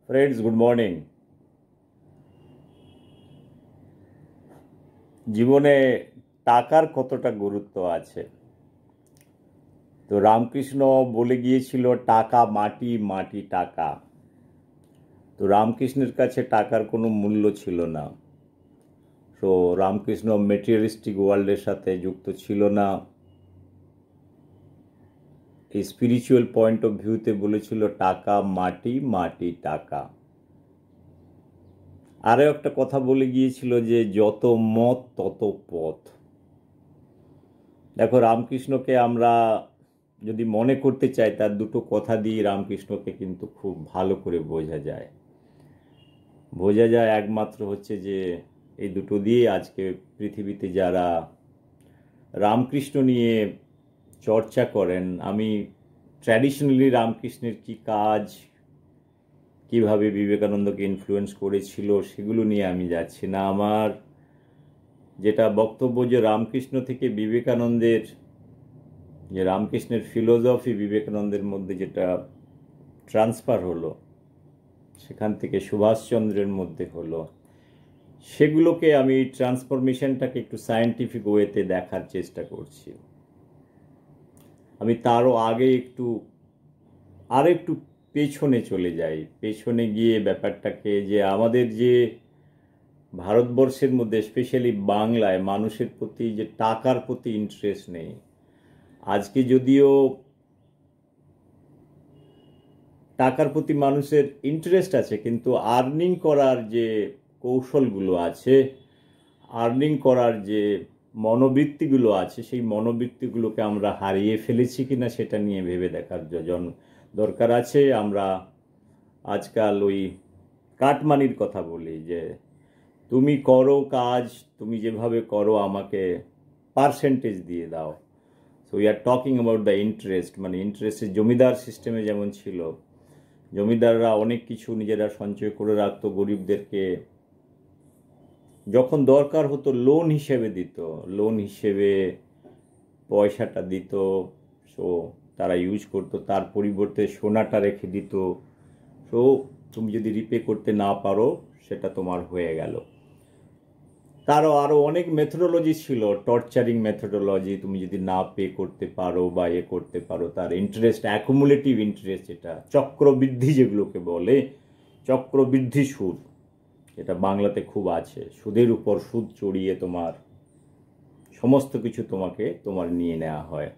Friends, good morning. জীবনে টাকার কতটা গুরুত্ব আছে? তো রামকৃষ্ণ বলে গিয়েছিল, টাকা মাটি, মাটি টাকা। তো রামকৃষ্ণের কাছে টাকার কোনো মূল্য ছিল না। তো রামকৃষ্ণ মেটেরিয়ালিস্টিক ওয়ার্ল্ডের সাথে যুক্ত ছিল না। এই স্পিরিচুয়াল পয়েন্ট অফ ভিউতে বলেছিল টাকা মাটি, মাটি টাকা। আরও একটা কথা বলে গিয়েছিল যে যত মত তত পথ। দেখো, রামকৃষ্ণকে আমরা যদি মনে করতে চাই, তার দুটো কথা দিয়ে রামকৃষ্ণকে কিন্তু খুব ভালো করে বোঝা যায় একমাত্র হচ্ছে যে এই দুটো দিয়ে আজকে পৃথিবীতে যারা রামকৃষ্ণ নিয়ে চর্চা করেন, আমি ট্র্যাডিশনালি রামকৃষ্ণের কি কাজ, কিভাবে বিবেকানন্দকে ইনফ্লুয়েন্স করেছিল, সেগুলো নিয়ে আমি যাচ্ছি না। আমার যেটা বক্তব্য, যে রামকৃষ্ণ থেকে বিবেকানন্দের, যে রামকৃষ্ণের ফিলোসফি বিবেকানন্দের মধ্যে যেটা ট্রান্সফার হলো, সেখান থেকে সুভাষচন্দ্রের মধ্যে হলো, সেগুলোকে আমি ট্রান্সফরমেশনটাকে একটু সায়েন্টিফিক ওয়েতে দেখার চেষ্টা করছি। আমি তারও আগে একটু পেছনে চলে যাই। পেছনে গিয়ে ব্যাপারটাকে, যে আমাদের যে ভারতবর্ষের মধ্যে, স্পেশালি বাংলায়, মানুষের প্রতি যে টাকার প্রতি ইন্টারেস্ট নেই। আজকে যদিও টাকার প্রতি মানুষের ইন্টারেস্ট আছে, কিন্তু আর্নিং করার যে কৌশলগুলো আছে, আর্নিং করার যে মনোবৃত্তিগুলো আছে, সেই মনোবৃত্তিগুলোকে আমরা হারিয়ে ফেলেছি কিনা সেটা নিয়ে ভেবে দেখার দরকার আছে। আমরা আজকাল ওই কাটমানির কথা বলি, যে তুমি করো কাজ, তুমি যেভাবে করো আমাকে পার্সেন্টেজ দিয়ে দাও। So we are talking about the interest, মানে ইন্টারেস্টের জমিদার সিস্টেমে যেমন ছিল, জমিদাররা অনেক কিছু নিজেরা সঞ্চয় করে রাখতো, গরিবদেরকে যখন দরকার হতো লোন হিসেবে দিত, লোন হিসেবে পয়সাটা দিত। সো তারা ইউজ করতো, তার পরিবর্তে সোনাটা রেখে দিত। সো তুমি যদি রিপে করতে না পারো, সেটা তোমার হয়ে গেল। তারও আরও অনেক মেথোডোলজি ছিল, টর্চারিং মেথোডোলজি। তুমি যদি না পে করতে পারো বা করতে পারো, তার ইন্টারেস্ট, অ্যাকুমুলেটিভ ইন্টারেস্ট, এটা চক্রবৃদ্ধি যেগুলোকে বলে, চক্রবৃদ্ধি সুদ, এটা বাংলাতে খুব আছে। সুদের উপর সুদ চড়িয়ে তোমার সমস্ত কিছু তোমার নিয়ে নেওয়া হয়।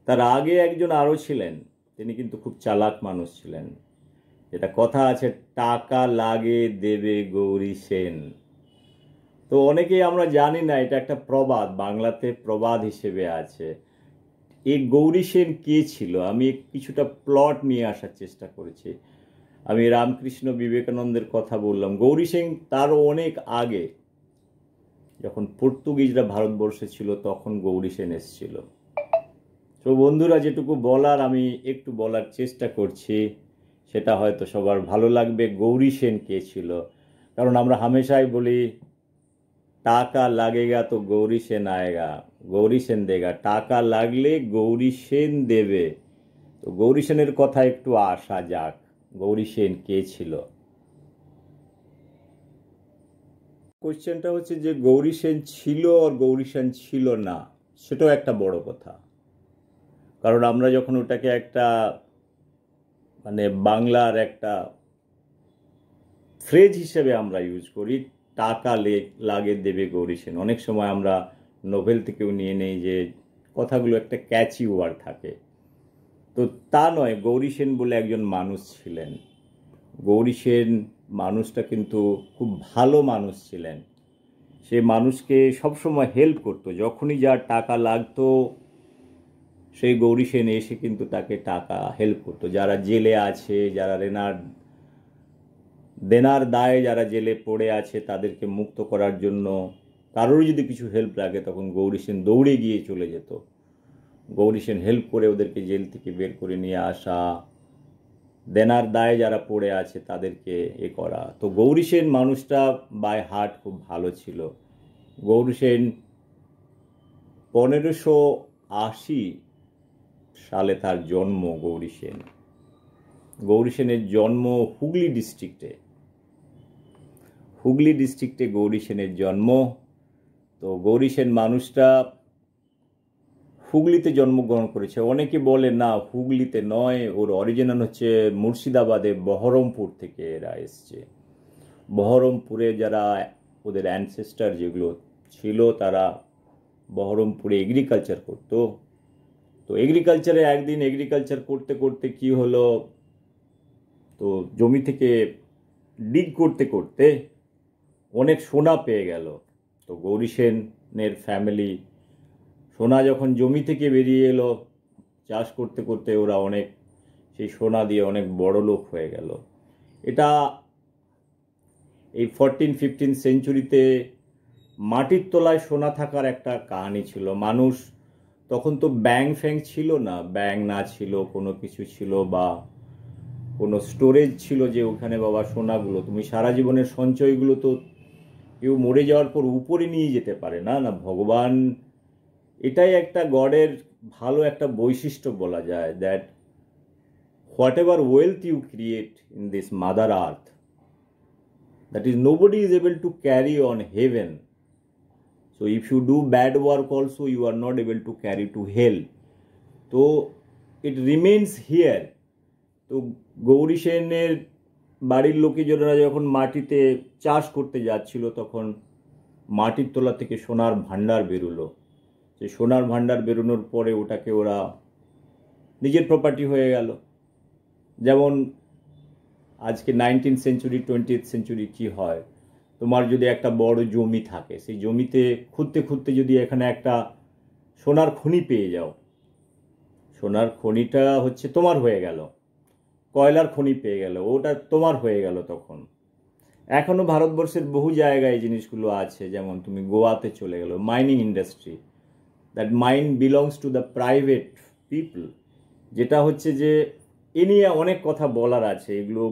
তার আগে একজন আরও ছিলেন, তিনি কিন্তু খুব চালাক মানুষ ছিলেন। যেটা কথা আছে, টাকা লাগে দেবে গৌরী সেন। তো অনেকেই আমরা জানি না, এটা একটা প্রবাদ, বাংলাতে প্রবাদ হিসেবে আছে। এই গৌরী সেন কে ছিল? আমি কিছুটা প্লট নিয়ে আসার চেষ্টা করেছি। আমি রামকৃষ্ণ বিবেকানন্দের কথা বললাম, গৌরী সেন তারও অনেক আগে, যখন পর্তুগিজরা ভারতবর্ষে ছিল, তখন গৌরী সেন এসেছিল। তো বন্ধুরা, যেটুকু বলার আমি একটু বলার চেষ্টা করছি, সেটা হয়তো সবার ভালো লাগবে। গৌরী সেন কে ছিল? কারণ আমরা হামেশাই বলি, টাকা লাগেগা তো গৌরী সেন আয়েগা, গৌরী সেন দেগা। টাকা লাগলে গৌরী সেন দেবে। তো গৌরী সেনের কথা একটু আসা যাক। গৌরী সেন কে ছিল? কোশ্চেনটা হচ্ছে যে গৌরী সেন ছিল আর গৌরী সেন ছিল না, সেটাও একটা বড় কথা। কারণ আমরা যখন ওটাকে একটা, মানে বাংলার একটা ফ্রেজ হিসেবে আমরা ইউজ করি, টাকা লাগে দেবে গৌরী সেন, অনেক সময় আমরা নোভেল থেকেও নিয়ে নেই, যে কথাগুলো একটা ক্যাচি ওয়ার্ড থাকে। তো তা নয়, গৌরী সেন বলে একজন মানুষ ছিলেন। গৌরী সেন মানুষটা কিন্তু খুব ভালো মানুষ ছিলেন। সে মানুষকে সবসময় হেল্প করতো, যখনই যার টাকা লাগতো, সেই গৌরী সেন এসে কিন্তু তাকে টাকা হেল্প করতো। যারা জেলে আছে, যারা দেনার দায়ে যারা জেলে পড়ে আছে, তাদেরকে মুক্ত করার জন্য কারোর যদি কিছু হেল্প লাগে, তখন গৌরী সেন দৌড়ে গিয়ে চলে যেত। গৌরী সেন হেল্প করে ওদেরকে জেল থেকে বের করে নিয়ে আসা, দেনার দায়ে যারা পড়ে আছে তাদেরকে করা। তো গৌরী সেন মানুষটা বাই হার্ট খুব ভালো ছিল। গৌরী সেন 1580 সালে তার জন্ম। গৌরী সেন গৌরী সেনের জন্ম হুগলি ডিস্ট্রিক্টে গৌরী সেনের জন্ম। তো গৌরী সেন মানুষটা হুগলিতে জন্মগ্রহণ করেছে। অনেকে বলে না, হুগলিতে নয়, ওর অরিজিনাল হচ্ছে মুর্শিদাবাদে বহরমপুর থেকে এরা এসছে। বহরমপুরে যারা ওদের অ্যানসেস্টার যেগুলো ছিল, তারা বহরমপুরে এগ্রিকালচার করতো। তো এগ্রিকালচারে একদিন এগ্রিকালচার করতে করতে কি হলো, তো জমি থেকে ডিগ করতে করতে অনেক সোনা পেয়ে গেল। তো গৌরী সেনের ফ্যামিলি সোনা যখন জমি থেকে বেরিয়ে এলো, চাষ করতে করতে ওরা অনেক সেই সোনা দিয়ে অনেক বড় লোক হয়ে গেল। এটা এই 14-15 সেঞ্চুরিতে মাটির তলায় সোনা থাকার একটা কাহিনী ছিল। মানুষ তখন তো ব্যাংক ফ্যাংক ছিল না, ব্যাংক না ছিল, কোনো কিছু ছিল বা কোনো স্টোরেজ ছিল যে ওখানে বাবা সোনাগুলো তুমি সারা জীবনের সঞ্চয়গুলো তো কেউ মরে যাওয়ার পর উপরে নিয়ে যেতে পারে না। না, ভগবান, এটাই একটা গডের ভালো একটা বৈশিষ্ট্য বলা যায়, that whatever wealth you create in this mother earth, that is nobody is able to carry on heaven. So if you do bad work also, you are not able to carry to hell. So it remains here. তো গৌরী সেনের বাড়ির লোকেজনেরা যখন মাটিতে চাষ করতে যাচ্ছিল, তখন মাটির তলা থেকে সোনার ভাণ্ডার বেরোলো। সেই সোনার ভাণ্ডার বেরোনোর পরে ওটাকে ওরা নিজের প্রপার্টি হয়ে গেল। যেমন আজকে 19th সেঞ্চুরি 20th সেঞ্চুরি কি হয়, তোমার যদি একটা বড় জমি থাকে, সেই জমিতে খুঁড়তে খুঁড়তে যদি এখানে একটা সোনার খনি পেয়ে যাও, সোনার খনিটা হচ্ছে তোমার হয়ে গেল। কয়লার খনি পেয়ে গেল, ওটা তোমার হয়ে গেল। তখন এখনো ভারতবর্ষের বহু জায়গায় জিনিসগুলো আছে, যেমন তুমি গোয়াতে চলে গেল, mining industry, that mine belongs to the private people. যেটা হচ্ছে যে এ নিয়ে অনেক কথা বলার আছে। এগুলো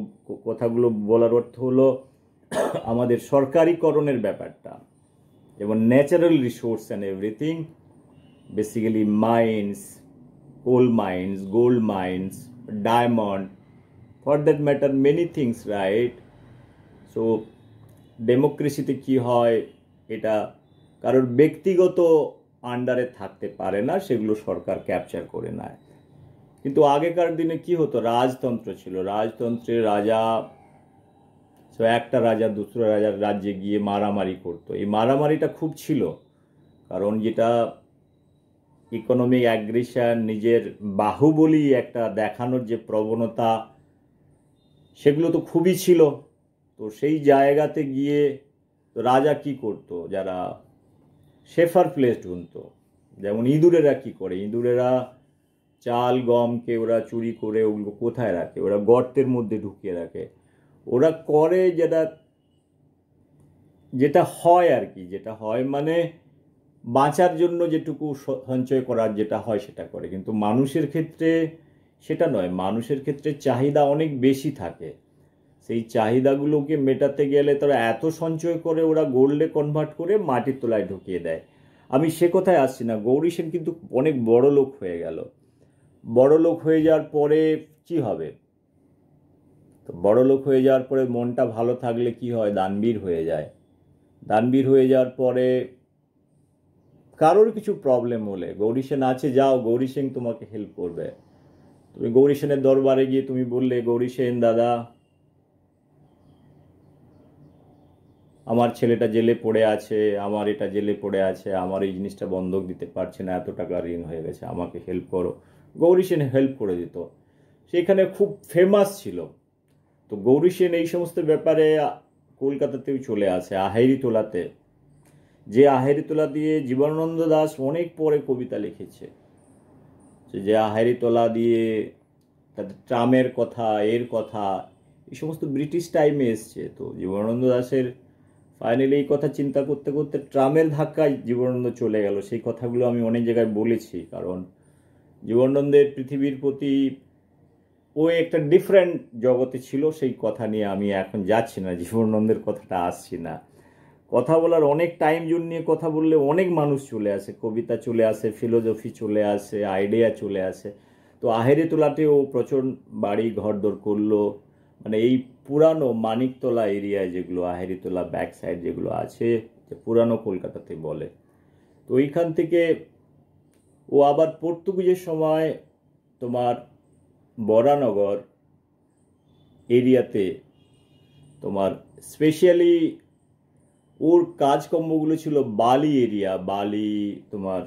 কথাগুলো বলার অর্থ হলো আমাদের সরকারিকরণের ব্যাপারটা, যেমন natural resource and everything, basically mines, coal mines, gold mines, diamond, for that matter many things, right? So ডেমোক্রেসিতে কি হয়, এটা কারোর ব্যক্তিগত আন্ডারে থাকতে পারে না, সেগুলো সরকার ক্যাপচার করে নেয়। কিন্তু আগেকার দিনে কি হতো, রাজতন্ত্র ছিল। রাজতন্ত্রে রাজা, একটা রাজা দুসরা রাজার রাজ্যে গিয়ে মারামারি করতো। এই মারামারিটা খুব ছিল, কারণ যেটা ইকোনমিক অ্যাগ্রেশন, নিজের বাহুবলী একটা দেখানোর যে প্রবণতা, সেগুলো তো খুবই ছিল। তো সেই জায়গাতে গিয়ে তো রাজা কি করতো, যারা সেফার প্লেস ঢুনতো, যেমন ইঁদুরেরা কি করে, ইঁদুরেরা চাল গমকে ওরা চুরি করে ওগুলো কোথায় রাখে, ওরা গর্তের মধ্যে ঢুকিয়ে রাখে। ওরা করে যেটা হয় আর কি, যেটা হয় মানে বাঁচার জন্য যেটুকু সঞ্চয় করার যেটা হয় সেটা করে। কিন্তু মানুষের ক্ষেত্রে সেটা নয়, মানুষের ক্ষেত্রে চাহিদা অনেক বেশি থাকে। সেই চাহিদাগুলোকে মেটাতে গেলে তারা এত সঞ্চয় করে ওরা গোল্ডে কনভার্ট করে মাটির তলায় ঢুকিয়ে দেয়। আমি সে কথায় আসছি না। গৌরী সেন কিন্তু অনেক বড় লোক হয়ে গেল। বড় লোক হয়ে যাওয়ার পরে কি হবে, তো বড় লোক হয়ে যাওয়ার পরে মনটা ভালো থাকলে কি হয়, দানবীর হয়ে যায়। দানবীর হয়ে যাওয়ার পরে কারোর কিছু প্রবলেম হলে গৌরী সেন আছে, যাও, গৌরী সেন তোমাকে হেল্প করবে। তুমি গৌরী সেনের দরবারে গিয়ে তুমি বললে, গৌরী সেন দাদা, আমার ছেলেটা জেলে পড়ে আছে, আমার এটা জেলে পড়ে আছে, আমার এই জিনিসটা বন্ধক দিতে পারছে না, এত টাকা ঋণ হয়ে গেছে, আমাকে হেল্প করো। গৌরী সেন হেল্প করে দিত। সেখানে খুব ফেমাস ছিল। তো গৌরী সেন এই সমস্ত ব্যাপারে কলকাতাতেও চলে আসে, আহেরিতোলাতে। যে আহেরিতোলা দিয়ে জীবনানন্দ দাশ অনেক পরে কবিতা লিখেছে, যে আহেরিতোলা দিয়ে তাদের ট্রামের কথা, এর কথা, এই সমস্ত ব্রিটিশ টাইমে এসছে। তো জীবনানন্দ দাশের ফাইনালি এই কথা চিন্তা করতে করতে ট্রামের ধাক্কায় জীবনানন্দ চলে গেল। সেই কথাগুলো আমি অনেক জায়গায় বলেছি, কারণ জীবনানন্দের পৃথিবীর প্রতি ও একটা ডিফারেন্ট জগতে ছিল। সেই কথা নিয়ে আমি এখন যাচ্ছি না, জীবনানন্দের কথাটা আসছি না। কথা বলার অনেক টাইম জোন নিয়ে কথা বললে অনেক মানুষ চলে আসে, কবিতা চলে আসে, ফিলোসফি চলে আসে, আইডিয়া চলে আসে। তো তো আহেরিতলাতেও প্রচুর বাড়ি ঘরদোর করলো, মানে এই পুরানো মানিকতলা এরিয়ায় যেগুলো আহেরিতলা ব্যাক সাইড যেগুলো আছে, যে পুরানো কলকাতাতে বলে, তো ওইখান থেকে ও আবার পর্তুগিজের সময় তোমার বরানগর এরিয়াতে তোমার স্পেশালি ওর কাজকর্মগুলো ছিল বালি এরিয়া, বালি তোমার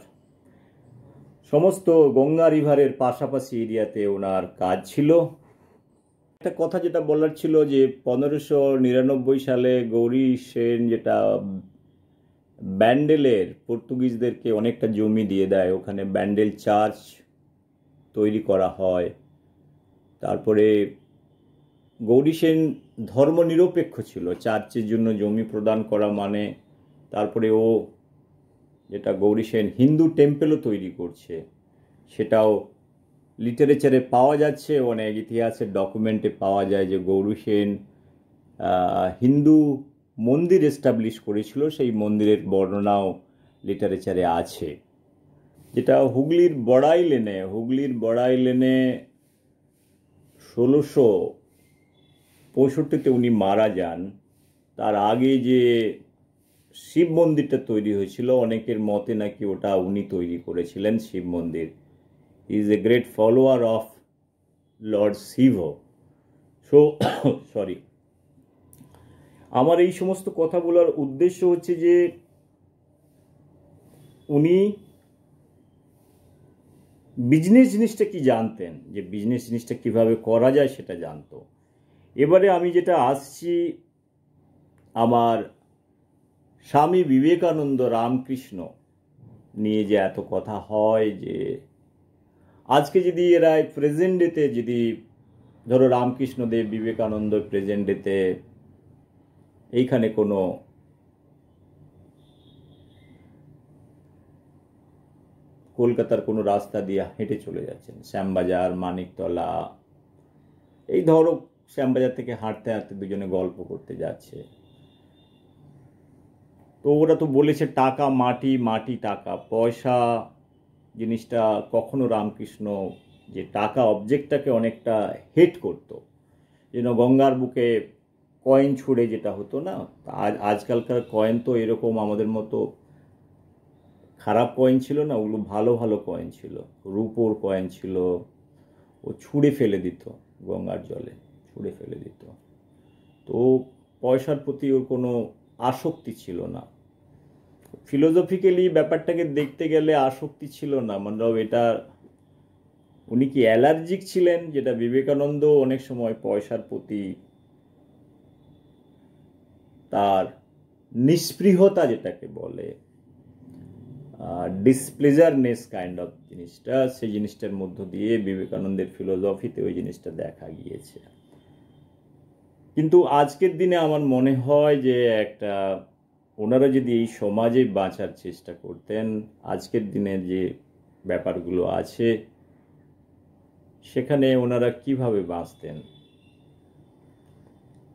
সমস্ত গঙ্গা রিভারের পাশাপাশি এরিয়াতে ওনার কাজ ছিল। একটা কথা যেটা বলার ছিল যে 1599 সালে গৌরী সেন যেটা ব্যান্ডেলের পর্তুগিজদেরকে অনেকটা জমি দিয়ে দেয়, ওখানে ব্যান্ডেল চার্চ তৈরি করা হয়। তারপরে গৌরী সেন ধর্মনিরপেক্ষ ছিল, চার্চের জন্য জমি প্রদান করা মানে, তারপরে ও যেটা গৌরী সেন হিন্দু টেম্পেলও তৈরি করছে, সেটাও লিটারেচারে পাওয়া যাচ্ছে, অনেক ইতিহাসের ডকুমেন্টে পাওয়া যায় যে গৌরী সেন হিন্দু মন্দির এস্টাবলিশ করেছিল, সেই মন্দিরের বর্ণনাও লিটারেচারে আছে। যেটা হুগলির বড়াই লেনে 1665 উনি মারা যান। তার আগে যে শিব মন্দিরটা তৈরি হয়েছিল, অনেকের মতে নাকি ওটা উনি তৈরি করেছিলেন শিব মন্দির। He is a great follower of lord Shiva. So sorry, আমার এই সমস্ত কথা বলার উদ্দেশ্য হচ্ছে যে উনি বিজনেস জিনিসটা কি জানতেন, যে বিজনেস জিনিসটা কিভাবে করা যায় সেটা জানতো। এবারে আমি যেটা আসছি, আমার স্বামী বিবেকানন্দ রামকৃষ্ণ নিয়ে যে এত কথা হয়, যে আজকে যদি এরা প্রেজেন্ট ডেতে যদি ধরো রামকৃষ্ণদেব বিবেকানন্দ প্রেজেন্ট ডেতে এইখানে কোনো কলকাতার কোনো রাস্তা দিয়ে হেঁটে চলে যাচ্ছেন, শ্যামবাজার মানিকতলা, এই ধরো শ্যামবাজার থেকে হাঁটতে হাঁটতে দুজনে গল্প করতে যাচ্ছে, তো ওরা তো বলেছে টাকা মাটি, মাটি টাকা, পয়সা জিনিসটা কখনো রামকৃষ্ণ যে টাকা অবজেক্টটাকে অনেকটা হেট করত, যেন গঙ্গার বুকে কয়েন ছুঁড়ে যেটা হতো না, আজকালকার কয়েন তো এরকম আমাদের মতো খারাপ কয়েন ছিল না, ওগুলো ভালো ভালো কয়েন ছিল, রূপোর কয়েন ছিল, ও ছুঁড়ে ফেলে দিত, গঙ্গার জলে ছুঁড়ে ফেলে দিত। তো পয়সার প্রতি ওর কোনো আসক্তি ছিল না, ফিলোসফিক্যালি ব্যাপারটাকে দেখতে গেলে আসক্তি ছিল না, মানে এটা উনি কি অ্যালার্জিক ছিলেন, যেটা বিবেকানন্দ অনেক সময় পয়সার প্রতি তার নিস্পৃহতা যেটাকে বলে, ডিসপ্লেজারনেস কাইন্ড অফ জিনিসটা, সেই জিনিসটার মধ্য দিয়ে বিবেকানন্দের ফিলোসফিতে ওই জিনিসটা দেখা গিয়েছে। কিন্তু আজকের দিনে আমার মনে হয় যে একটা ওনারা যদি এই সমাজে বাঁচার চেষ্টা করতেন, আজকের দিনে যে ব্যাপারগুলো আছে সেখানে ওনারা কিভাবে বাঁচতেন,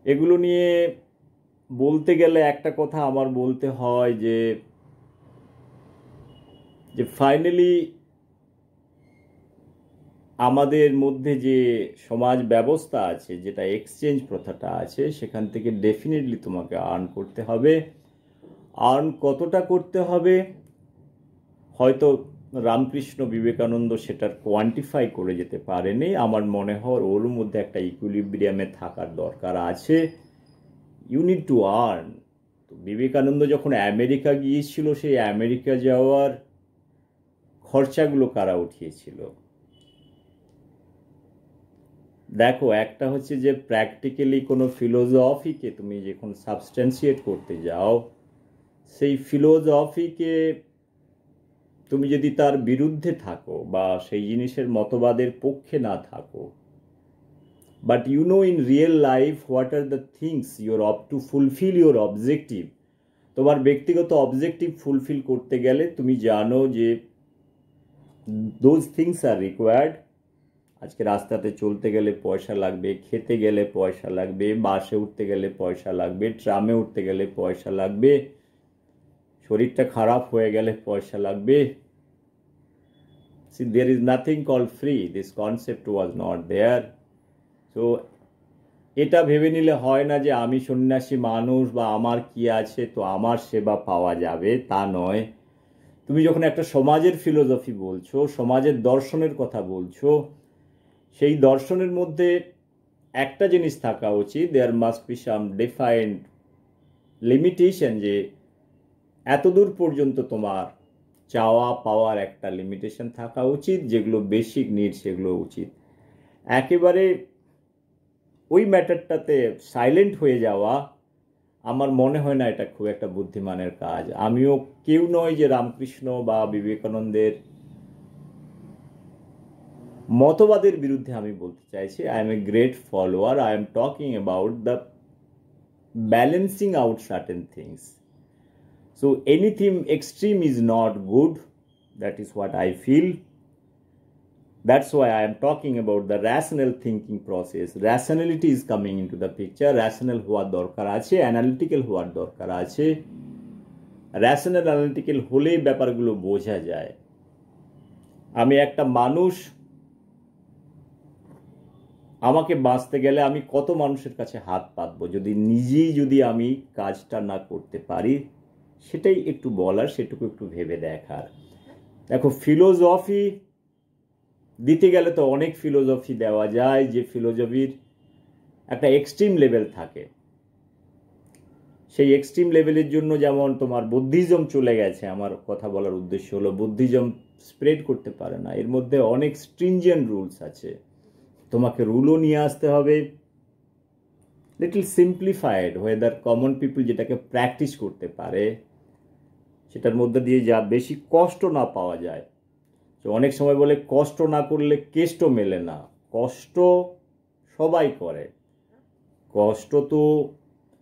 এগুলো নিয়ে বলতে গেলে একটা কথা আমার বলতে হয় যে ফাইনালি আমাদের মধ্যে যে সমাজ ব্যবস্থা আছে, যেটা এক্সচেঞ্জ প্রথাটা আছে, সেখান থেকে ডেফিনেটলি তোমাকে আর্ন করতে হবে। আর্ন কতটা করতে হবে হয়তো রামকৃষ্ণ বিবেকানন্দ সেটার কোয়ান্টিফাই করে যেতে পারেনি, আমার মনে হয় ওর মধ্যে একটা ইকুইলিব্রিয়ামে থাকার দরকার আছে। You need to earn. তো বিবেকানন্দ যখন আমেরিকা গিয়েছিল, সেই আমেরিকা যাওয়ার খরচাগুলো কারা উঠিয়েছিল? দেখো, একটা হচ্ছে যে প্র্যাকটিক্যালি কোনো ফিলোসফিকে তুমি যখন সাবস্টেন্সিয়েট করতে যাও, সেই ফিলোসফিকে তুমি যদি তার বিরুদ্ধে থাকো বা সেই জিনিসের মতবাদের পক্ষে না থাকো, but you know in real life what are the things you're up to fulfill your objective, তোমার ব্যক্তিগত অবজেক্টিভ ফুলফিল করতে গেলে তুমি জানো যে দোজ থিংস আর রিকোয়ার্ড। আজকে রাস্তাতে চলতে গেলে পয়সা লাগবে, খেতে গেলে পয়সা লাগবে, বাসে উঠতে গেলে পয়সা লাগবে, ট্রামে উঠতে গেলে পয়সা লাগবে, শরীরটা খারাপ হয়ে গেলে পয়সা লাগবে, See, there is nothing called free. This concept was not there. So এটা ভেবে নিলে হয় না যে আমি সন্ন্যাসী মানুষ বা আমার কি আছে তো আমার সেবা পাওয়া যাবে, তা নয়। তুমি যখন একটা সমাজের ফিলোসফি বলছো, সমাজের দর্শনের কথা বলছো, সেই দর্শনের মধ্যে একটা জিনিস থাকা উচিত, there must be some defined limitation, যে এতদূর পর্যন্ত তোমার চাওয়া পাওয়ার একটা লিমিটেশন থাকা উচিত, যেগুলো বেসিক নিড সেগুলো উচিত। একেবারে ওই ম্যাটারটাতে সাইলেন্ট হয়ে যাওয়া আমার মনে হয় না এটা খুব একটা বুদ্ধিমানের কাজ। আমিও কেউ নয় যে রামকৃষ্ণ বা বিবেকানন্দের মতবাদের বিরুদ্ধে আমি বলতে চাইছি। I am a great follower, I am talking about the balancing out certain things. So anything extreme is not good, that is what I feel. That's why I am talking about the rational thinking process. Rationality is coming into the picture. Rational হওয়ার দরকার আছে, analytical হওয়ার দরকার আছে। Rational analytical হলেই ব্যাপারগুলো বোঝা যায়। আমি একটা মানুষ, আমাকে বাঁচতে গেলে আমি কত মানুষের কাছে হাত পাতবো যদি আমি কাজটা না করতে পারি, সেটাই একটু বলার, সেটুকু একটু ভেবে দেখার। দেখো, ফিলোসফি দিতে গেলে তো অনেক ফিলোসফি দেওয়া যায়, যে ফিলোসফির একটা এক্সট্রিম লেভেল থাকে। সেই এক্সট্রিম লেভেলের জন্য যেমন তোমার বুদ্ধিজম চলে গেছে, আমার কথা বলার উদ্দেশ্য হলো বুদ্ধিজম স্প্রেড করতে পারে না, এর মধ্যে অনেক স্ট্রিনজেন্ট রুলস আছে। তোমাকে রুলও নিয়ে আসতে হবে, little simplified, weather common people যেটাকে প্র্যাকটিস করতে পারে, সেটার মধ্যে দিয়ে যা বেশি কষ্ট না পাওয়া যায়। তো অনেক সময় বলে কষ্ট না করলে কেষ্ট মেলে না। কষ্ট সবাই করে, কষ্ট তো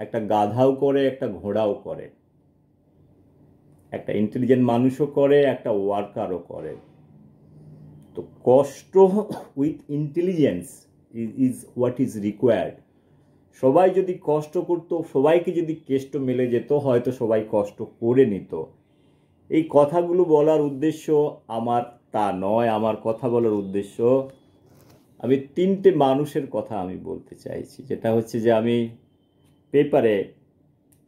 একটা গাধাও করে, একটা ঘোড়াও করে, একটা ইন্টেলিজেন্ট মানুষও করে, একটা ওয়ার্কারও করে। তো কষ্ট with intelligence is what is required. সবাই যদি কষ্ট করতো, সবাইকে যদি কেষ্ট মেলে যেত, হয়তো সবাই কষ্ট করে নিত। এই কথাগুলো বলার উদ্দেশ্য আমার তা নয়। আমার কথা বলার উদ্দেশ্য, আমি তিনটে মানুষের কথা আমি বলতে চাইছি, যেটা হচ্ছে যে আমি পেপারে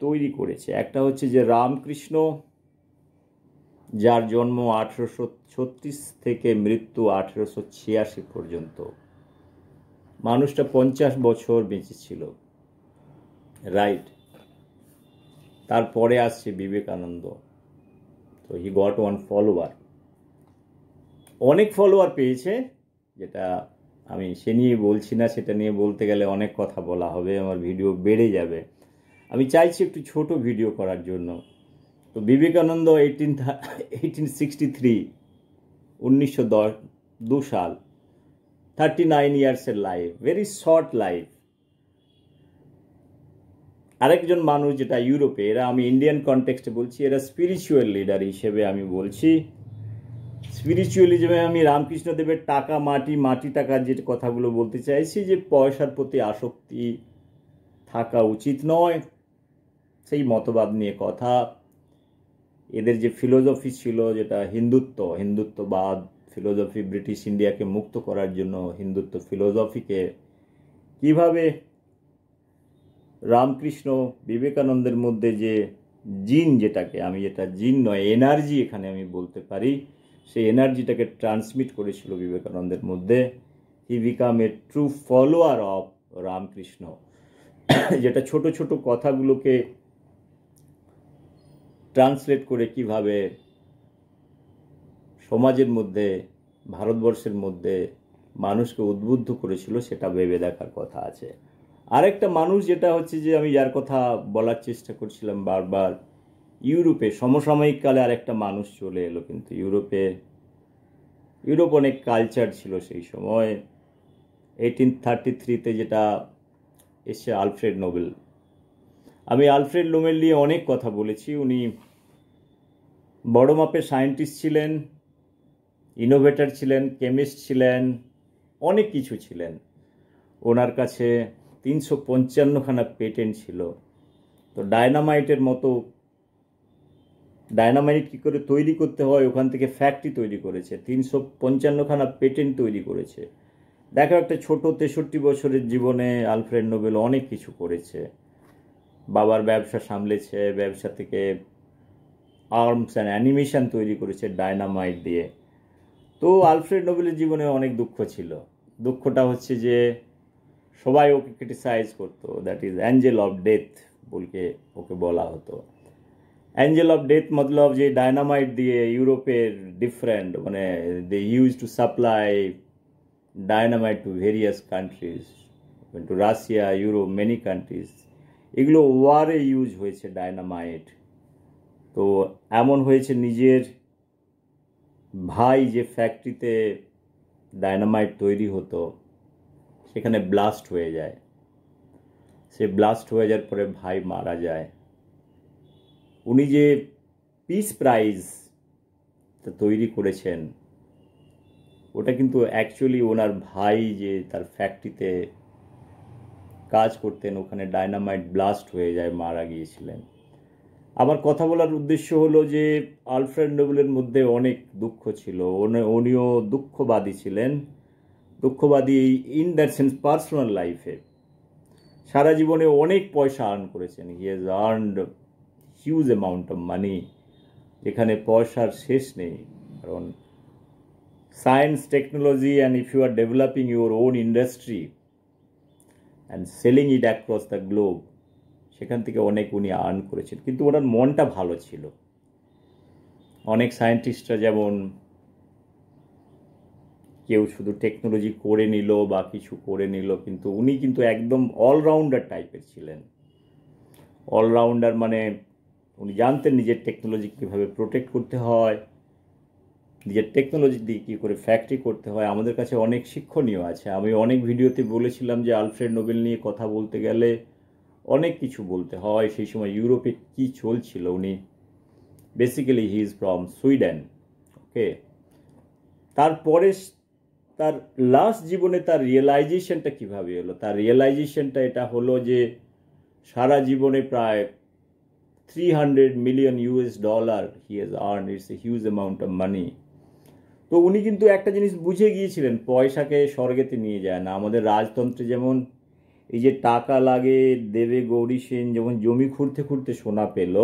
তৈরি করেছি। একটা হচ্ছে যে রামকৃষ্ণ, যার জন্ম 1836 থেকে মৃত্যু 1886 পর্যন্ত, মানুষটা 50 বছর বেঁচে ছিল, রাইট। তারপরে আসছে বিবেকানন্দ। তো হি গট ওয়ান ফলোয়ার, অনেক ফলোয়ার পেয়েছে, যেটা আমি সে নিয়ে বলছি না, সেটা নিয়ে বলতে গেলে অনেক কথা বলা হবে, আমার ভিডিও বেড়ে যাবে। আমি চাইছি একটু ছোট ভিডিও করার জন্য। তো বিবেকানন্দ 1863, 1902 সাল, 39 ইয়ার্সের লাইফ, ভেরি শর্ট লাইফ। আরেকজন মানুষ যেটা ইউরোপে, এরা আমি ইন্ডিয়ান কনটেক্সটে বলছি, এরা স্পিরিচুয়াল লিডার হিসেবে আমি বলছি। স্পিরিচুয়ালিজমে আমি রামকৃষ্ণদেবের টাকা মাটি টাকার যে কথাগুলো বলতে চাইছি, যে পয়সার প্রতি আসক্তি থাকা উচিত নয়, সেই মতবাদ নিয়ে কথা। এদের যে ফিলোসফি ছিল, যেটা হিন্দুত্ববাদ ফিলোসফি, ব্রিটিশ ইন্ডিয়াকে মুক্ত করার জন্য হিন্দুত্ব ফিলোসফিকে কিভাবে রামকৃষ্ণ বিবেকানন্দের মধ্যে যে জিন, যেটাকে আমি, যেটা জিন নয় এনার্জি এখানে আমি বলতে পারি, সেই এনার্জিটাকে ট্রান্সমিট করেছিল বিবেকানন্দের মধ্যে। He became a true follower of Ramakrishna, যেটা ছোট ছোট কথাগুলোকে ট্রান্সলেট করে কিভাবে সমাজের মধ্যে, ভারতবর্ষের মধ্যে মানুষকে উদ্বুদ্ধ করেছিল, সেটা ভেবে দেখার কথা আছে। আরেকটা মানুষ যেটা হচ্ছে যে আমি যার কথা বলার চেষ্টা করছিলাম বারবার, ইউরোপে সমসাময়িক কালে আরেকটা মানুষ চলে এলো, কিন্তু ইউরোপ অনেক কালচার ছিল সেই সময়। 1833-তে যেটা এসছে আলফ্রেড নোবেল। আমি আলফ্রেড নোবেল নিয়ে অনেক কথা বলেছি। উনি বড় মাপের সায়েন্টিস্ট ছিলেন, ইনোভেটর ছিলেন, কেমিস্ট ছিলেন, অনেক কিছু ছিলেন। ওনার কাছে 355খানা পেটেন্ট ছিল। তো ডায়নামাইটের মতো ডায়নামাইট কী করে তৈরি করতে হয় ওখান থেকে ফ্যাক্টরি তৈরি করেছে, 355খানা পেটেন্ট তৈরি করেছে। দেখো একটা ছোট 63 বছরের জীবনে আলফ্রেড নোবেল অনেক কিছু করেছে। বাবার ব্যবসা সামলেছে, ব্যবসা থেকে আর্মস অ্যান্ড অ্যানিমেশন তৈরি করেছে ডায়নামাইট দিয়ে। তো আলফ্রেড নোবেলের জীবনে অনেক দুঃখ ছিল। দুঃখটা হচ্ছে যে সবাই ওকে ক্রিটিসাইজ করতো, that is Angel of death বলকে ওকে বলা হতো। অ্যাঞ্জেল অফ ডেথ মতলব যে ডায়নামাইট দিয়ে ইউরোপের ডিফারেন্ট মানে they use to supply dynamite to various countries, to Russia, Europe, many countries. এগুলো ওয়ারে ইউজ হয়েছে ডায়নামাইট। তো এমন হয়েছে নিজের ভাই যে ফ্যাক্টরিতে ডায়নামাইট তৈরি হতো সেখানে ব্লাস্ট হয়ে যায়। সে ব্লাস্ট হয়ে যাওয়ার পরে ভাই মারা যায়। উনি যে পিস প্রাইজ তৈরি করেছেন ওটা কিন্তু অ্যাকচুয়ালি ওনার ভাই যে তার ফ্যাক্টরিতে কাজ করতেন ওখানে ডায়নামাইট ব্লাস্ট হয়ে যায়, মারা গিয়েছিলেন। আমার কথা বলার উদ্দেশ্য হলো যে আলফ্রেড নোবেলের মধ্যে অনেক দুঃখ ছিল, উনিও দুঃখবাদী ছিলেন। দুঃখবাদী ইন দ্যাট সেন্স পার্সোনাল লাইফে সারা জীবনে অনেক পয়সা আর্ন করেছেন। He has earned huge amount of money, যেখানে পয়সার শেষ নেই। কারণ science, technology and if you are developing your own industry and selling it across the globe, সেখান থেকে অনেক উনি আর্ন করেছেন। কিন্তু ওনার মনটা ভালো ছিল। অনেক সায়েন্টিস্টরা যেমন কেউ শুধু টেকনোলজি করে নিল বা কিছু করে নিল, কিন্তু উনি কিন্তু একদম অলরাউন্ডার টাইপের ছিলেন। অলরাউন্ডার মানে উনি জানতেন নিজের টেকনোলজি কীভাবে প্রোটেক্ট করতে হয়, নিজের টেকনোলজি দিয়ে কী করে ফ্যাক্টরি করতে হয়। আমাদের কাছে অনেক শিক্ষণীয় আছে। আমি অনেক ভিডিওতে বলেছিলাম যে আলফ্রেড নোবেল নিয়ে কথা বলতে গেলে অনেক কিছু বলতে হয়। সেই সময় ইউরোপে কী চলছিল, উনি basically he is from Sweden. Okay, তারপরে তার লাস্ট জীবনে তার রিয়েলাইজেশনটা কীভাবে হলো, তার রিয়েলাইজেশনটা এটা হলো যে সারা জীবনে প্রায় $300 million he has earn. It's a huge amount of মানি। তো উনি কিন্তু একটা জিনিস বুঝে গিয়েছিলেন, পয়সাকে স্বর্গেতে নিয়ে যায় না। আমাদের রাজতন্ত্রে যেমন এই যে টাকা লাগে, দেবে গৌরী সেন যখন জমি খুঁড়তে খুঁড়তে সোনা পেল,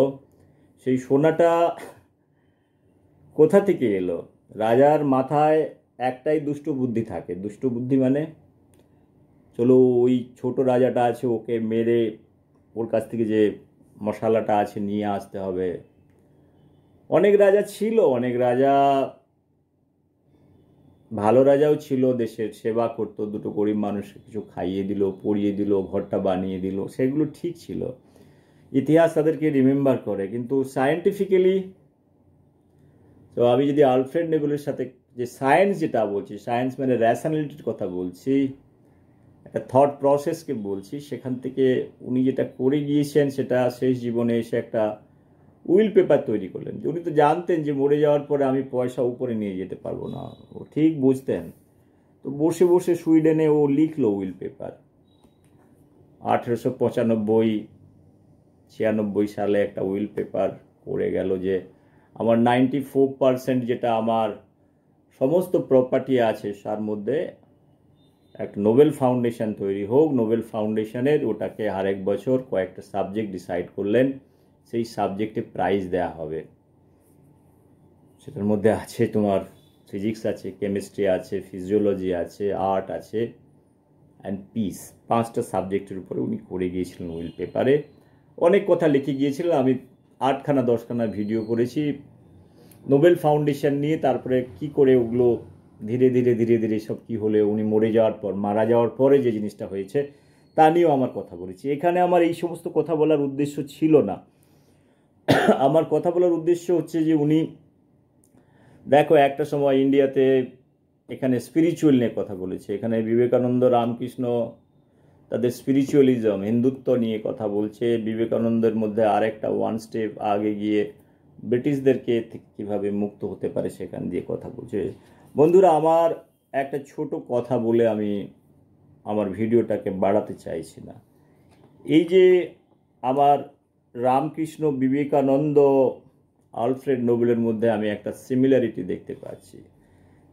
সেই সোনাটা কোথা থেকে এলো? রাজার মাথায় একটাই দুষ্ট বুদ্ধি থাকে। দুষ্ট বুদ্ধি মানে চলো ওই ছোট রাজাটা আছে ওকে মেরে ওর কাছ থেকে যে মশালাটা আছে নিয়ে আসতে হবে। অনেক রাজা ছিল, অনেক রাজা ভালো রাজাও ছিল, দেশের সেবা করতো, দুটো গরিব মানুষকে কিছু খাইয়ে দিল, পরিয়ে দিল, ঘরটা বানিয়ে দিল, সেগুলো ঠিক ছিল। ইতিহাস তাদেরকে রিমেম্বার করে। কিন্তু সায়েন্টিফিক্যালি তো আমি যদি আলফ্রেড নোবেলের সাথে যে সায়েন্স যেটা বলছি, সায়েন্স মানে র্যাশনালিটির কথা বলছি, একটা থট প্রসেসকে বলছি, সেখান থেকে উনি যেটা করে গিয়েছেন সেটা শেষ জীবনে এসে একটা উইল পেপার তৈরি করলেন। উনি তো জানতেন যে মরে যাওয়ার পরে আমি পয়সা উপরে নিয়ে যেতে পারবো না, ও ঠিক বুঝতেন। তো বসে বসে সুইডেনে ও লিখলো উইল পেপার। 1895-96 সালে একটা উইল পেপার করে গেল যে আমার 94% যেটা আমার সমস্ত প্রপার্টি আছে তার মধ্যে একটা নোবেল ফাউন্ডেশন তৈরি হোক। নোবেল ফাউন্ডেশনের ওটাকে আরেক বছর কয়েকটা সাবজেক্ট ডিসাইড করলেন, সেই সাবজেক্টে প্রাইজ দেয়া হবে। সেটার মধ্যে আছে তোমার ফিজিক্স আছে, কেমিস্ট্রি আছে, ফিজিওলজি আছে, আর্ট আছে অ্যান্ড পিস। 5টা সাবজেক্টের উপরে উনি করে গিয়েছিলেন উইল পেপারে। অনেক কথা লিখে গিয়েছিলেন। আমি 8খানা 10খানা ভিডিও করেছি নোবেল ফাউন্ডেশন নিয়ে। তারপরে কি করে ওগুলো ধীরে ধীরে ধীরে ধীরে সব কী হলে উনি মরে যাওয়ার পর, মারা যাওয়ার পরে যে জিনিসটা হয়েছে তা নিয়েও আমার কথা বলেছি। এখানে আমার এই সমস্ত কথা বলার উদ্দেশ্য ছিল না। আমার কথা বলার উদ্দেশ্য হচ্ছে যে উনি দেখো একটা সময় ইন্ডিয়াতে এখানে স্পিরিচুয়াল নিয়ে কথা বলেছে। এখানে বিবেকানন্দ, রামকৃষ্ণ তাদের স্পিরিচুয়ালিজম, হিন্দুত্ব নিয়ে কথা বলছে। বিবেকানন্দের মধ্যে আরেকটা ওয়ান স্টেপ আগে গিয়ে ব্রিটিশদেরকে কীভাবে মুক্ত হতে পারে সেখান দিয়ে কথা বলছে। বন্ধুরা, আমার একটা ছোট কথা বলে আমি আমার ভিডিওটাকে বাড়াতে চাইছি না। এই যে আমার রামকৃষ্ণ, বিবেকানন্দ আলফ্রেড নোবেলের মধ্যে আমি একটা সিমিলারিটি দেখতে পাচ্ছি।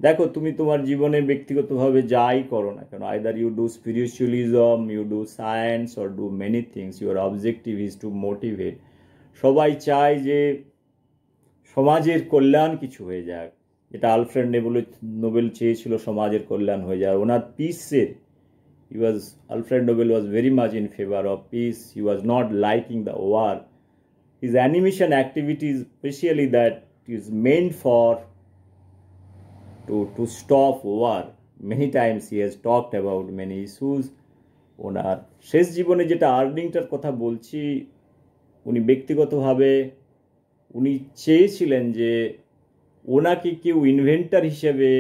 দেখো, তুমি তোমার জীবনে ব্যক্তিগতভাবে যাই করো না কেন, either you do spiritualism, you do science, or do many things, your objective is to motivate. সবাই চায় যে সমাজের কল্যাণ কিছু হয়ে যাক, যেটা আলফ্রেড নোবেল চেয়েছিল, সমাজের কল্যাণ হয়ে যায়। ওনার পিসের Alfred Nobel was very much in favor of peace. He was not liking the war. His animation activities, especially that is meant for to stop war. Many times he has talked about many issues. ওনার শেষ জীবনে যেটা আর্নিংটার কথা বলছি, উনি ব্যক্তিগতভাবে উনি চেয়েছিলেন যে ওনাকে কেউ ইনভেন্টার হিসেবে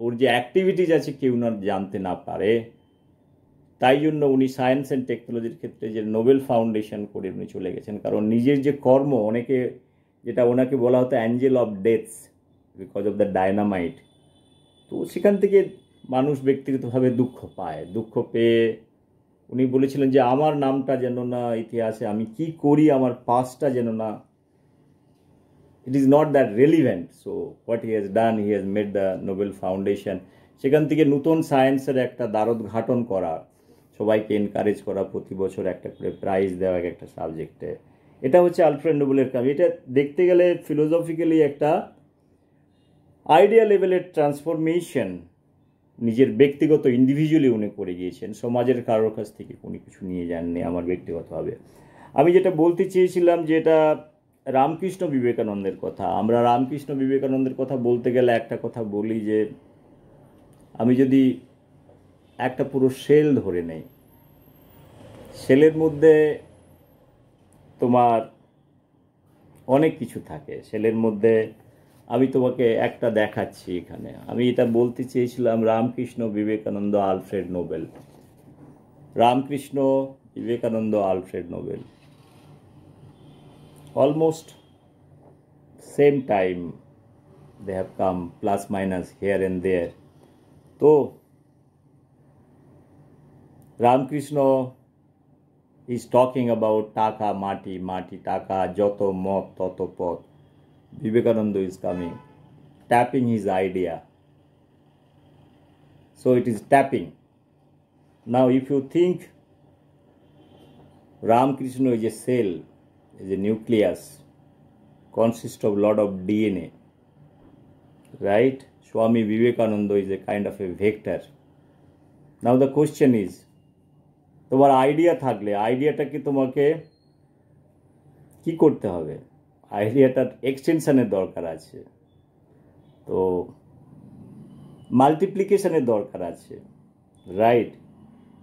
ওর যে অ্যাক্টিভিটিজ আছে কেউ না জানতে না পারে। তাই জন্য উনি সায়েন্স অ্যান্ড টেকনোলজির ক্ষেত্রে যে নোবেল ফাউন্ডেশন করে উনি চলে গেছেন, কারণ নিজের যে কর্ম, অনেকে যেটা ওনাকে বলা হতো Angel of deaths because of the dynamite, তো সেখান থেকে মানুষ ব্যক্তিগতভাবে দুঃখ পায়। দুঃখ পেয়ে উনি বলেছিলেন যে আমার নামটা যেন না ইতিহাসে, আমি কি করি আমার পাস্টটা যেন না, it is not that relevant. So what he has done, he has made the Nobel foundation. সেখান থেকে নতুন সায়েন্সের একটা দ্বারোদ্ঘাটন করা, সবাইকে এনকারেজ করা, প্রতি বছর একটা করে প্রাইজ দেওয়া একটা সাবজেক্টে। এটা হচ্ছে আলফ্রেড নোবেলের কাজ। এটা দেখতে গেলে ফিলোসফিক্যালি একটা আইডিয়া লেভেলের ট্রান্সফরমেশন নিজের ব্যক্তিগত ইন্ডিভিজুয়ালি উনি করে গিয়েছেন, সমাজের কারোর কাছ থেকে উনি কিছু নিয়ে যাননি। আমার ব্যক্তিগতভাবে আমি যেটা বলতে চেয়েছিলাম, যে এটা রামকৃষ্ণ বিবেকানন্দের কথা। আমরা রামকৃষ্ণ বিবেকানন্দের কথা বলতে গেলে একটা কথা বলি, যে আমি যদি একটা পুরো সেল ধরে নেই, সেলের মধ্যে তোমার অনেক কিছু থাকে। সেলের মধ্যে আমি তোমাকে একটা দেখাচ্ছি এখানে। আমি এটা বলতে চেয়েছিলাম Ramakrishna Vivekananda Alfred Nobel. Ramakrishna Vivekananda Alfred Nobel almost same time they have come, plus minus here and there. তো Ramakrishna is talking about taka, mati, mati, taka, joto, mot, toto, pot. Vivekananda is coming, tapping his idea. So it is tapping. Now if you think Ramakrishna is a cell, is a nucleus, consists of lot of DNA, right? Swami Vivekananda is a kind of a vector. Now the question is, তোমার idea থাকলে আইডিয়াটাকে তোমাকে কি করতে হবে? আইডিয়াটার এক্সটেনশনের দরকার আছে, তো মাল্টিপ্লিকেশনের দরকার আছে, রাইট?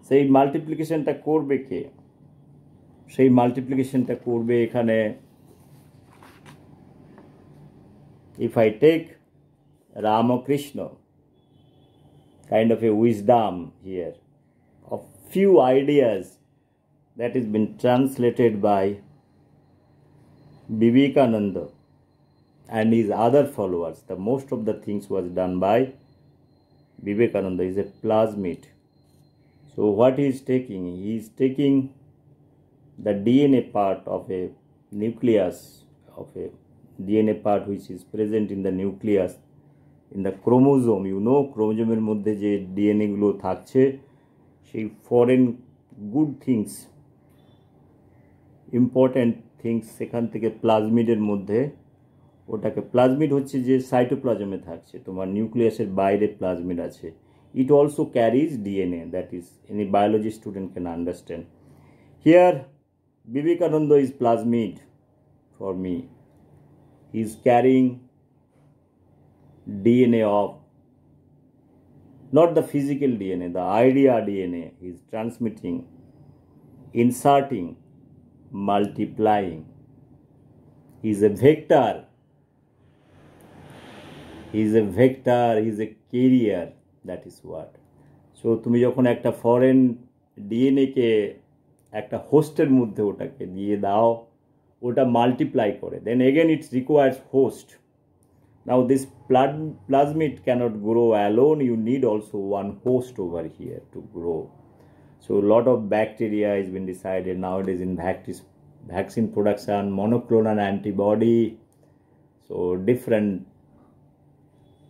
সেই মাল্টিপ্লিকেশনটা করবে কে? সেই মাল্টিপ্লিকেশনটা করবে এখানে, if I take Ramakrishna kind of a wisdom here of few ideas that has been translated by Vivekananda and his other followers. The most of the things was done by Vivekananda. Is a plasmid. So what he is taking? He is taking the DNA part of a nucleus, of a DNA part which is present in the nucleus, in the chromosome. You know, chromosome মধ্যে যে DNA গুলো থাকছে, সেই foreign good things, important things সেখান থেকে প্লাজমিডের মধ্যে, ওটাকে plasmid হচ্ছে যে সাইটোপ্লাজমে থাকছে, তোমার নিউক্লিয়াসের বাইরে প্লাজমিড আছে। It also carries DNA, that is any biology student can understand. Here Vivekananda is plasmid for me. He is carrying DNA of, not the physical DNA, the idea DNA. He is transmitting, inserting, multiplying. He is a vector. He is a vector. He is a carrier. That is what. So তুমি যখন একটা foreign DNA কে একটা হোস্টের মধ্যে ওটাকে দিয়ে দাও, ওটা multiply করে, then again it requires host. Now this plasmid cannot grow alone. You need also one host over here to grow. So a lot of bacteria has been decided nowadays in vaccine production, monoclonal antibody, so different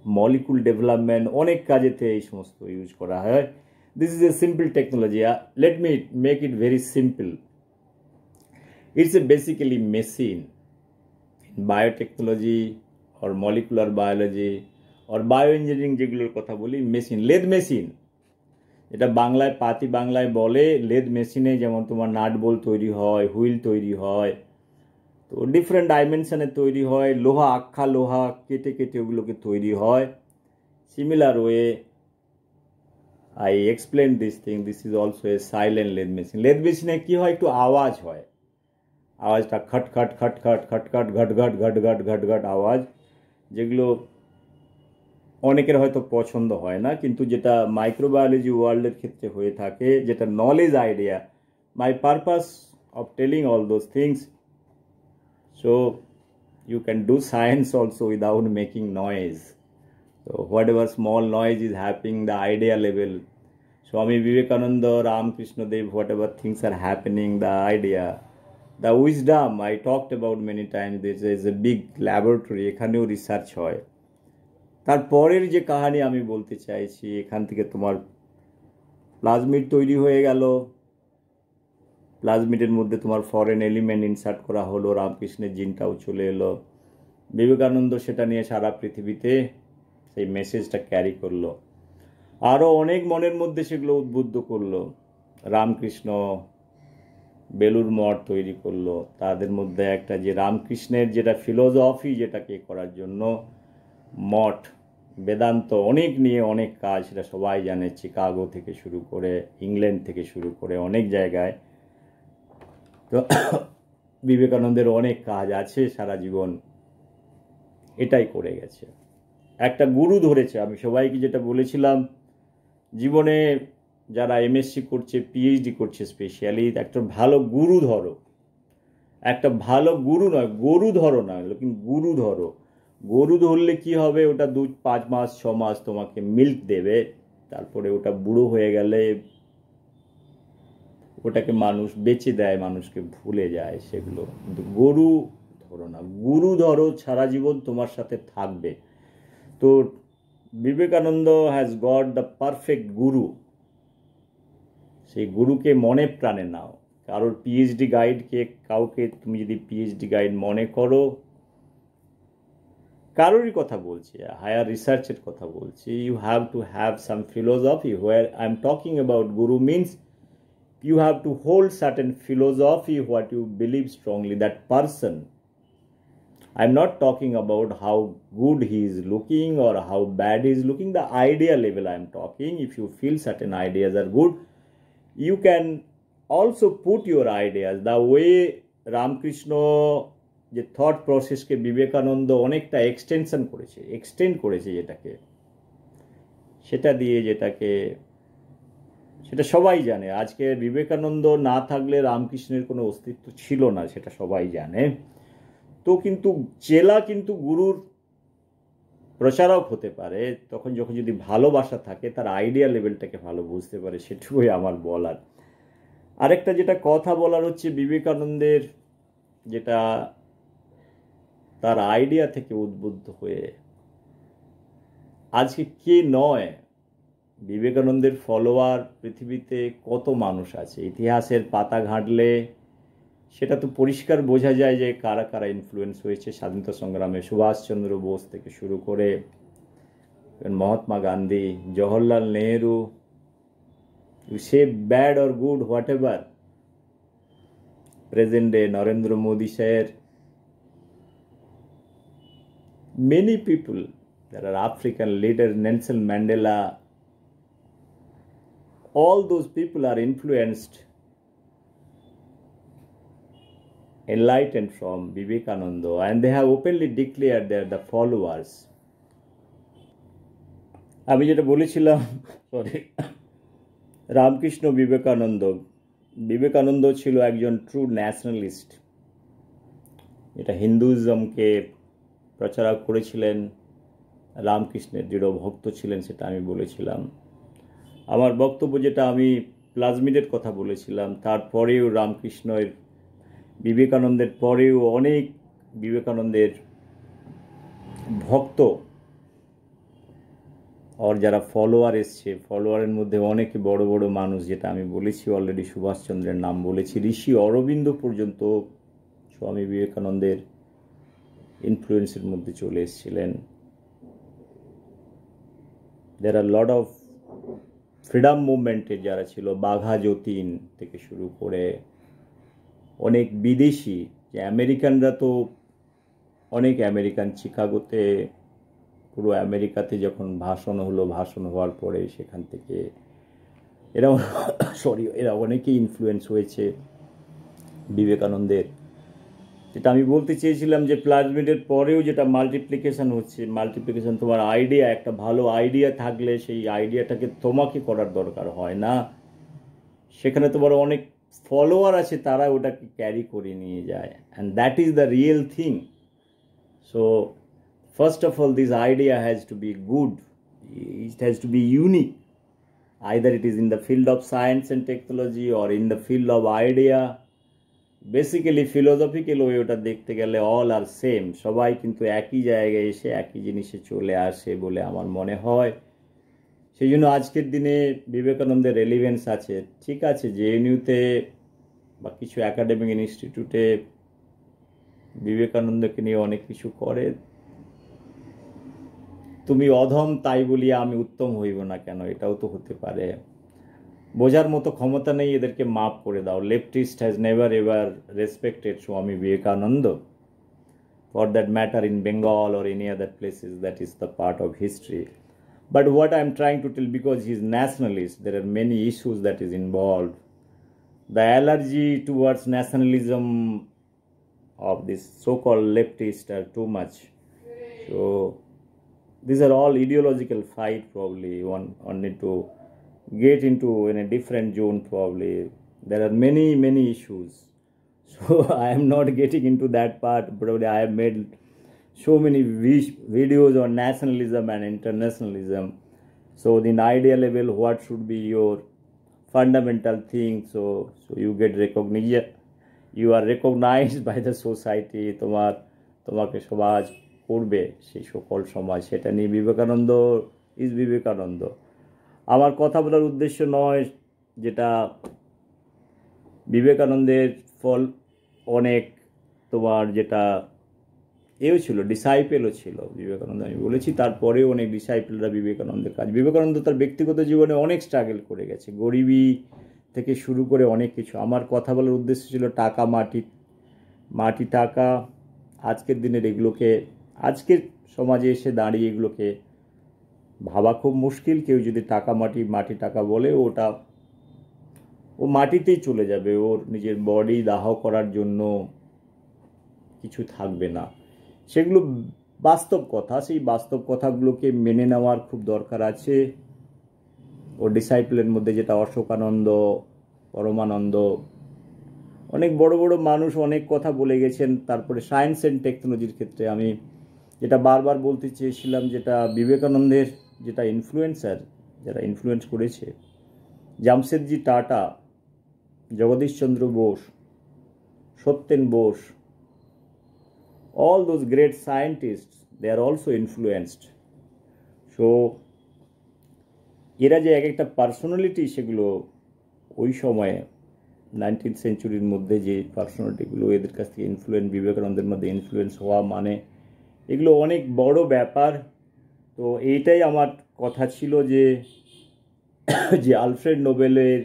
molecule development অনেক কাজেতে এই সমস্ত use করা হয়। This is a simple technology. Let me make it very simple. It's a basically machine. Biotechnology or molecular biology or bioengineering যেগুলোর কথা বলি, machine, lathe machine, এটা বাংলায় পাতি বাংলায় বলে লেদ মেশিনে যেমন তোমার নাট বোল্ট তৈরি হয়, হুইল তৈরি হয়, তো ডিফারেন্ট ডাইমেনশনে তৈরি হয়, লোহা আখ্যা লোহা কেটে কেটে ওগুলোকে তৈরি হয়। Similar way I explain this thing, this is also a silent lathe machine. Lathe মেশিনে কি হয়, একটু আওয়াজ হয়, আওয়াজটা খটখট খটখট খটখট ঘটঘট ঘটঘট ঘটঘট আওয়াজ, যেগুলো অনেকের হয়তো পছন্দ হয় না, কিন্তু যেটা মাইক্রোবায়োলজি ওয়ার্ল্ডের ক্ষেত্রে হয়ে থাকে, যেটা knowledge idea, my purpose of telling all those things, so you can do science also without making noise. তো whatever small noise is happening the idea level, Swami Vivekananda, Ramakrishnadev, whatever things are happening, the idea, the wisdom I talked about many times, this is a big laboratory, এখানেও research হয়। তারপরের যে কাহানি আমি বলতে চাইছি, এখান থেকে তোমার প্লাজমিড তৈরি হয়ে গেল, প্লাজমিডের মধ্যে তোমার ফরেন এলিমেন্ট ইনসার্ট করা হলো, রামকৃষ্ণের জিনটাও চলে এলো, বিবেকানন্দ সেটা নিয়ে সারা পৃথিবীতে সেই মেসেজটা ক্যারি করলো, আরও অনেক মনের মধ্যে সেগুলো উদ্বুদ্ধ করলো। রামকৃষ্ণ বেলুর মঠ তৈরি করলো, তাদের মধ্যে একটা যে রামকৃষ্ণের যেটা ফিলোসফি, যেটাকে করার জন্য মঠ, বেদান্ত অনেক নিয়ে অনেক কাজ, সেটা সবাই জানে, চিকাগো থেকে শুরু করে ইংল্যান্ড থেকে শুরু করে অনেক জায়গায়। তো বিবেকানন্দের অনেক কাজ আছে, সারা জীবন এটাই করে গেছে, একটা গুরু ধরেছে। আমি সবাইকে যেটা বলেছিলাম, জীবনে যারা এমএসসি করছে, পিএইচডি করছে স্পেশালি, একটা ভালো গুরু ধরো, একটা ভালো গুরু নয় গরু ধরো না, কিন্তু গুরু ধরো। গরু ধরলে কি হবে, ওটা 5 মাস 6 মাস তোমাকে মিল্ক দেবে, তারপরে ওটা বুড়ো হয়ে গেলে ওটাকে মানুষ বেচে দেয়, মানুষকে ভুলে যায় সেগুলো। কিন্তু গরু ধরো না, গুরু ধরো, সারা জীবন তোমার সাথে থাকবে। তো Vivekananda has got the perfect গুরু, সেই গুরুকে মনে প্রাণে নাও। কারোর পিএইচডি গাইডকে, কাউকে তুমি যদি পিএইচডি গাইড মনে করো, কারোরই কথা বলছি, হায়ার রিসার্চের কথা বলছি, you have to have some philosophy. Where I am talking about guru means you have to hold certain philosophy, what you believe strongly, that person. I'm not talking about how good he is looking or how bad he is looking, the idea level I'm talking. If you feel certain ideas are good, you can also put your ideas the way Ramakrishna যে thought প্রসেসকে Vivekananda অনেকটা extend করেছে যেটাকে, সেটা দিয়ে যেটাকে, সেটা সবাই জানে। আজকে বিবেকানন্দ না থাকলে রামকৃষ্ণের কোনো অস্তিত্ব ছিল না, সেটা সবাই জানে। তো কিন্তু চেলা কিন্তু গুরুর প্রচারক হতে পারে তখন যখন যদি ভালোবাসা থাকে, তার আইডিয়া লেভেলটাকে ভালো বুঝতে পারে, সেটুকুই আমার বলার। আরেকটা যেটা কথা বলার হচ্ছে, বিবেকানন্দের যেটা তার আইডিয়া থেকে উদ্বুদ্ধ হয়ে আজকে কে নয়, বিবেকানন্দের ফলোয়ার পৃথিবীতে কত মানুষ আছে। ইতিহাসের পাতা ঘাঁটলে সেটা তো পরিষ্কার বোঝা যায় যে কারা কারা ইনফ্লুয়েন্স হয়েছে স্বাধীনতা সংগ্রামে, সুভাষচন্দ্র বোস থেকে শুরু করে Mahatma Gandhi, Jawaharlal Nehru, you say bad or good whatever, present day Narendra Modi sir, many people, there are African leaders, Nelson Mandela, all those people are influenced, enlightened from Vivekananda, and they have openly declared they are the followers. আমি যেটা বলেছিলাম, sorry, Ramakrishna Vivekananda ছিল একজন true nationalist, এটা হিন্দুইজমকে প্রচারক করেছিলেন, রামকৃষ্ণের দৃঢ় ভক্ত ছিলেন, সেটা আমি বলেছিলাম। আমার বক্তব্য যেটা আমি প্লাজমিডের কথা বলেছিলাম, তারপরেও রামকৃষ্ণের, বিবেকানন্দের পরেও অনেক বিবেকানন্দের ভক্ত আর যারা ফলোয়ার এসছে, ফলোয়ারের মধ্যে অনেকে বড় বড় মানুষ, যেটা আমি বলেছি অলরেডি, সুভাষচন্দ্রের নাম বলেছি, ঋষি অরবিন্দ পর্যন্ত স্বামী বিবেকানন্দের ইনফ্লুয়েন্সের মধ্যে চলে এসেছিলেন। দের আর লট অফ ফ্রিডম মুভমেন্টের যারা ছিল, বাঘা যতীন থেকে শুরু করে অনেক বিদেশি, যে আমেরিকানরা তো অনেক আমেরিকান, চিকাগোতে পুরো আমেরিকাতে যখন ভাষণ হলো, ভাষণ হওয়ার পরে সেখান থেকে এরা এরা অনেকেই ইনফ্লুয়েন্স হয়েছে বিবেকানন্দের। যেটা আমি বলতে চেয়েছিলাম যে প্লাজমিডের পরেও যেটা মাল্টিপ্লিকেশন হচ্ছে, মাল্টিপ্লিকেশন তোমার আইডিয়া, একটা ভালো আইডিয়া থাকলে সেই আইডিয়াটাকে তোমাকে করার দরকার হয় না, সেখানে তোমার অনেক ফলোয়ার আছে, তারা ওটাকে ক্যারি করে নিয়ে যায়, and that is the real thing. So first of all, this idea has to be good, it has to be unique, either it is in the field of science and technology or in the field of idea. Basically philosophical way ওটা দেখতে গেলে all আর same, সবাই কিন্তু একই জায়গায় এসে একই জিনিসে চলে আসে বলে আমার মনে হয়। সেই জন্য আজকের দিনে বিবেকানন্দের রেলিভেন্স আছে। ঠিক আছে, জেএনইউতে বা কিছু একাডেমিক ইনস্টিটিউটে বিবেকানন্দকে নিয়ে অনেক কিছু করে, তুমি অধম তাই বলিয়া আমি উত্তম হইব না কেন, এটাও তো হতে পারে। বোঝার মতো ক্ষমতা নেই, এদেরকে মাফ করে দাও। Leftist has never ever respected Swami Vivekananda, for that matter in Bengal or any other places, that is the part of history. But what I am trying to tell, because he is nationalist, there are many issues that is involved. The allergy towards nationalism of this so-called leftist are too much. So these are all ideological fight, probably one need to get into in a different zone. Probably there are many issues, so I am not getting into that part. Probably I have made so many videos on nationalism and internationalism. So in idea level, what should be your fundamental thing, so you get recognition, you are recognized by the society, তোমাকে সমাজ করবে, সেই সকল সমাজ, সেটা নিয়ে Vivekananda is Vivekananda. আমার কথা বলার উদ্দেশ্য নয়, যেটা বিবেকানন্দের ফল অনেক তোমার যেটা এও ছিল, ডিসাইপেলও ছিল বিবেকানন্দ, আমি বলেছি, তারপরেও অনেক ডিসাইপেলরা বিবেকানন্দের কাজ, বিবেকানন্দ তার ব্যক্তিগত জীবনে অনেক স্ট্রাগল করে গেছে, গরিবী থেকে শুরু করে অনেক কিছু। আমার কথা বলার উদ্দেশ্য ছিল টাকা, মাটি টাকা, আজকের দিনের এগুলোকে, আজকের সমাজে এসে দাঁড়িয়ে এগুলোকে ভাবা খুব মুশকিল। কেউ যদি টাকা মাটি টাকা বলে, ও মাটিতেই চলে যাবে, ওর নিজের বডি দাহ করার জন্য কিছু থাকবে না। সেগুলো বাস্তব কথা, সেই বাস্তব কথাগুলোকে মেনে নেওয়ার খুব দরকার আছে। ও ডিসাইপলের মধ্যে যেটা অশোকানন্দ, পরমানন্দ, অনেক বড় বড় মানুষ অনেক কথা বলে গেছেন। তারপরে সায়েন্স অ্যান্ড টেকনোলজির ক্ষেত্রে আমি যেটা বারবার বলতে চেয়েছিলাম, যেটা বিবেকানন্দের যেটা ইনফ্লুয়েন্সার, যারা ইনফ্লুয়েন্স করেছে, Jamshedji Tata, Jagadish Chandra Bose, Satyen Bose, all those great scientists, they are also influenced. So এরা যে এক একটা পার্সোনালিটি, সেগুলো ওই সময়ে 19th সেঞ্চুরির মধ্যে যে পার্সোনালিটিগুলো এদের কাছ থেকে বিবেকানন্দের মধ্যে ইনফ্লুয়েন্স হওয়া, মানে এগুলো অনেক বড় ব্যাপার। তো এইটাই আমার কথা ছিল, যে আলফ্রেড নোবেলের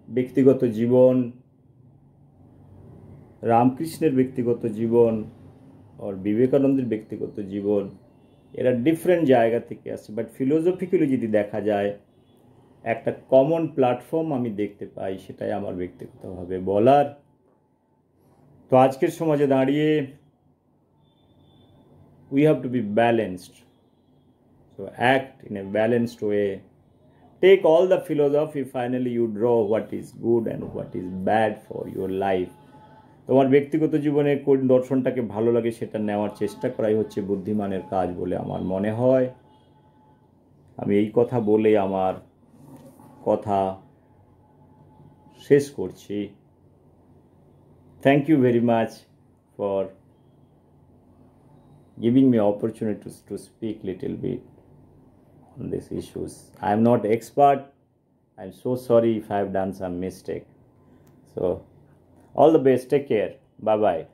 ব্যক্তিগত জীবন, রামকৃষ্ণের ব্যক্তিগত জীবন আর বিবেকানন্দের ব্যক্তিগত জীবন, এরা ডিফারেন্ট জায়গা থেকে আসে, বাট ফিলোসফিক্যালি যদি দেখা যায় একটা কমন প্ল্যাটফর্ম আমি দেখতে পাই, সেটাই আমার ব্যক্তিগতভাবে বলার। তো আজকের সমাজে দাঁড়িয়ে we have to be balanced, so act in a balanced way, take all the philosophy, finally you draw what is good and what is bad for your life. তোমার ব্যক্তিগত জীবনে কোন দর্শনটাকে ভালো লাগে সেটা নেওয়ার চেষ্টা করাই হচ্ছে বুদ্ধিমানের কাজ বলে আমার মনে হয়। আমি এই কথা বলে আমার কথা শেষ করছি। Thank you very much for giving me opportunity to speak little bit on these issues. I am not expert. I'm so sorry if I have done some mistake. So all the best. Take care. Bye bye.